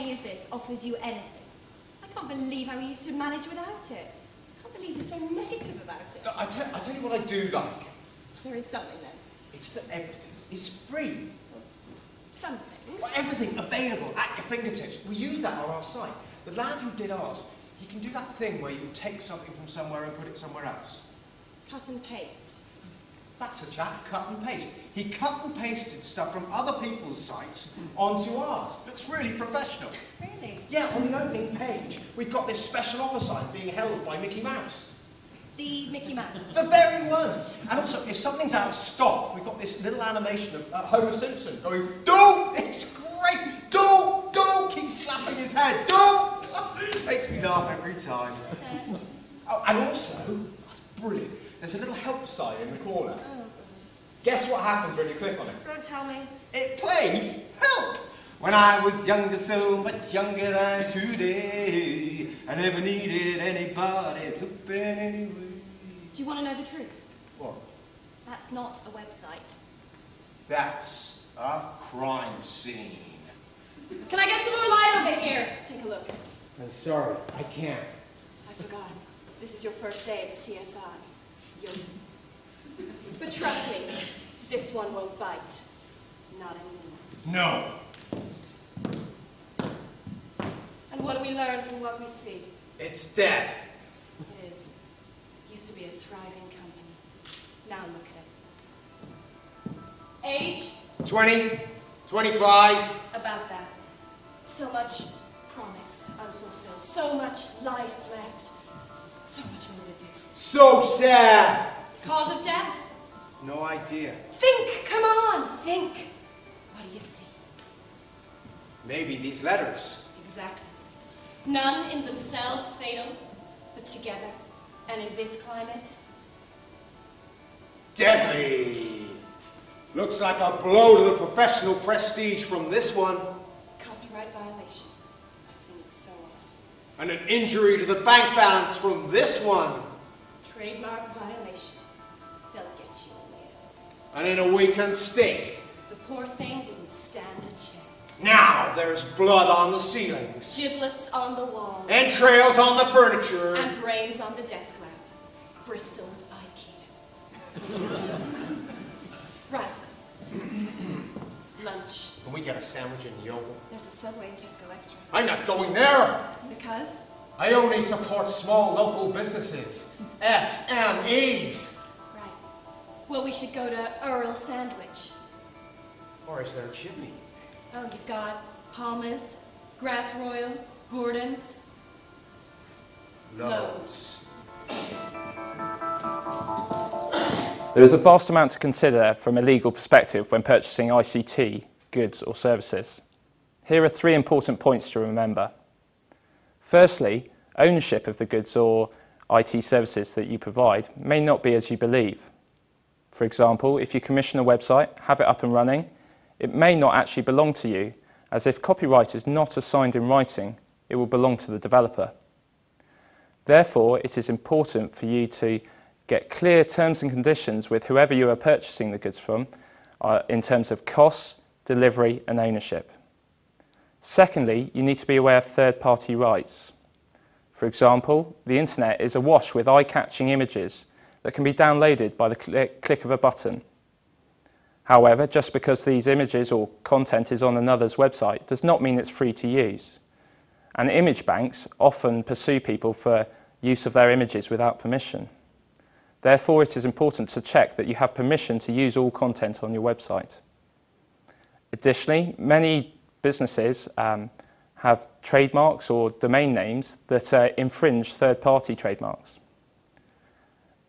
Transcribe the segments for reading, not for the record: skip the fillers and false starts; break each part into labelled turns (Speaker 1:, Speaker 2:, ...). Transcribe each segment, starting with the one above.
Speaker 1: any of this offers you anything. I can't believe how we used to manage without it. I can't believe you're so negative about it.
Speaker 2: No, I tell you what I do like.
Speaker 1: There is something then.
Speaker 2: It's that everything is free.
Speaker 1: Some things.
Speaker 2: Well, everything available at your fingertips. We use that on our site. The lad who did ours, he can do that thing where you take something from somewhere and put it somewhere else.
Speaker 1: Cut and paste.
Speaker 2: That's a chap, cut and paste. He cut and pasted stuff from other people's sites onto ours. Looks really professional.
Speaker 1: Really?
Speaker 2: Yeah, on the opening page, we've got this special offer sign being held by Mickey Mouse.
Speaker 1: The Mickey Mouse.
Speaker 2: The very one. And also, if something's out of stock, we've got this little animation of Homer Simpson going, "Do!" It's great! "Do! Do!" Keeps slapping his head. "Do!" Makes me laugh every time. Oh, and also, that's brilliant. There's a little help sign in the corner.
Speaker 1: Oh.
Speaker 2: Guess what happens when you click on it?
Speaker 1: Don't tell me.
Speaker 2: It plays help. When I was younger, so much younger than today, I never needed anybody's help anyway.
Speaker 1: Do you want to know the truth?
Speaker 2: What?
Speaker 1: That's not a website.
Speaker 2: That's a crime scene.
Speaker 1: Can I get some more light over here? Take a look.
Speaker 3: I'm sorry, I can't.
Speaker 1: I forgot. This is your first day at CSI. But trust me, this one won't bite. Not anymore.
Speaker 2: No.
Speaker 1: And what do we learn from what we see?
Speaker 2: It's dead.
Speaker 1: It is. Used to be a thriving company. Now look at it. Age?
Speaker 2: 20, 25.
Speaker 1: About that. So much promise unfulfilled. So much life left. So much more to do.
Speaker 2: So sad.
Speaker 1: Cause of death?
Speaker 2: No idea.
Speaker 1: Think! Come on! Think! What do you see?
Speaker 2: Maybe these letters.
Speaker 1: Exactly. None in themselves fatal, but together, and in this climate,
Speaker 2: Deadly. Looks like a blow to the professional prestige from this one.
Speaker 1: copyright violation. I've seen it so often.
Speaker 2: And an injury to the bank balance from this one.
Speaker 1: Trademark violation. They'll get you nailed.
Speaker 2: And in a weakened state.
Speaker 1: The poor thing didn't stand a chance.
Speaker 2: Now there's blood on the ceilings.
Speaker 1: Giblets on the walls.
Speaker 2: And trails on the furniture.
Speaker 1: And brains on the desk lamp. Bristol IKEA. Right. Lunch.
Speaker 2: Can we get a sandwich in the oven?
Speaker 1: There's a Subway and Tesco Extra.
Speaker 2: I'm not going there.
Speaker 1: Because?
Speaker 2: I only support small local businesses. SMEs.
Speaker 1: Right. Well, we should go to Earl Sandwich.
Speaker 2: Or is there a chippy?
Speaker 1: Oh, you've got Palmer's, Grass Royal, Gordon's.
Speaker 2: Loads.
Speaker 4: There is a vast amount to consider from a legal perspective when purchasing ICT, goods or services. Here are 3 important points to remember. Firstly, ownership of the goods or IT services that you provide may not be as you believe. For example, if you commission a website, have it up and running, it may not actually belong to you, as if copyright is not assigned in writing, it will belong to the developer. Therefore, it is important for you to get clear terms and conditions with whoever you are purchasing the goods from in terms of costs, delivery and ownership. Secondly, you need to be aware of third-party rights. For example, the internet is awash with eye-catching images that can be downloaded by the click of a button. However, just because these images or content is on another's website does not mean it's free to use. And image banks often pursue people for use of their images without permission. Therefore, it is important to check that you have permission to use all content on your website. Additionally, many businesses have trademarks or domain names that infringe third-party trademarks.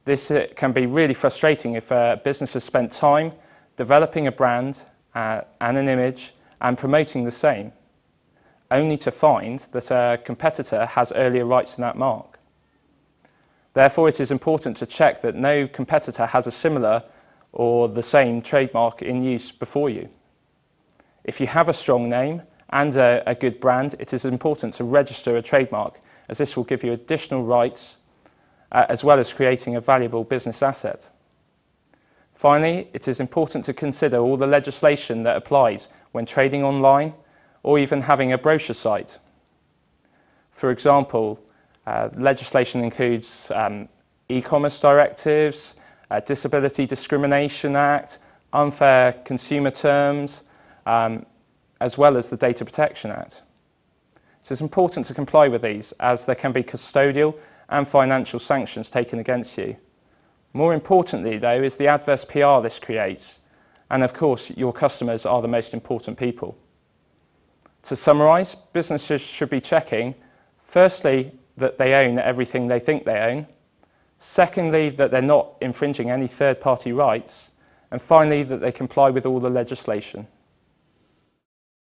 Speaker 4: This can be really frustrating if a business has spent time developing a brand and an image and promoting the same, only to find that a competitor has earlier rights to that mark. Therefore, it is important to check that no competitor has a similar or the same trademark in use before you. If you have a strong name and a good brand, it is important to register a trademark, as this will give you additional rights as well as creating a valuable business asset. Finally, it is important to consider all the legislation that applies when trading online or even having a brochure site. For example, legislation includes e-commerce directives, Disability Discrimination Act, unfair consumer terms, as well as the Data Protection Act. So it's important to comply with these, as there can be custodial and financial sanctions taken against you. More importantly, though, is the adverse PR this creates. And of course, your customers are the most important people. To summarise, businesses should be checking, firstly, that they own everything they think they own. Secondly, that they're not infringing any third-party rights. And finally, that they comply with all the legislation.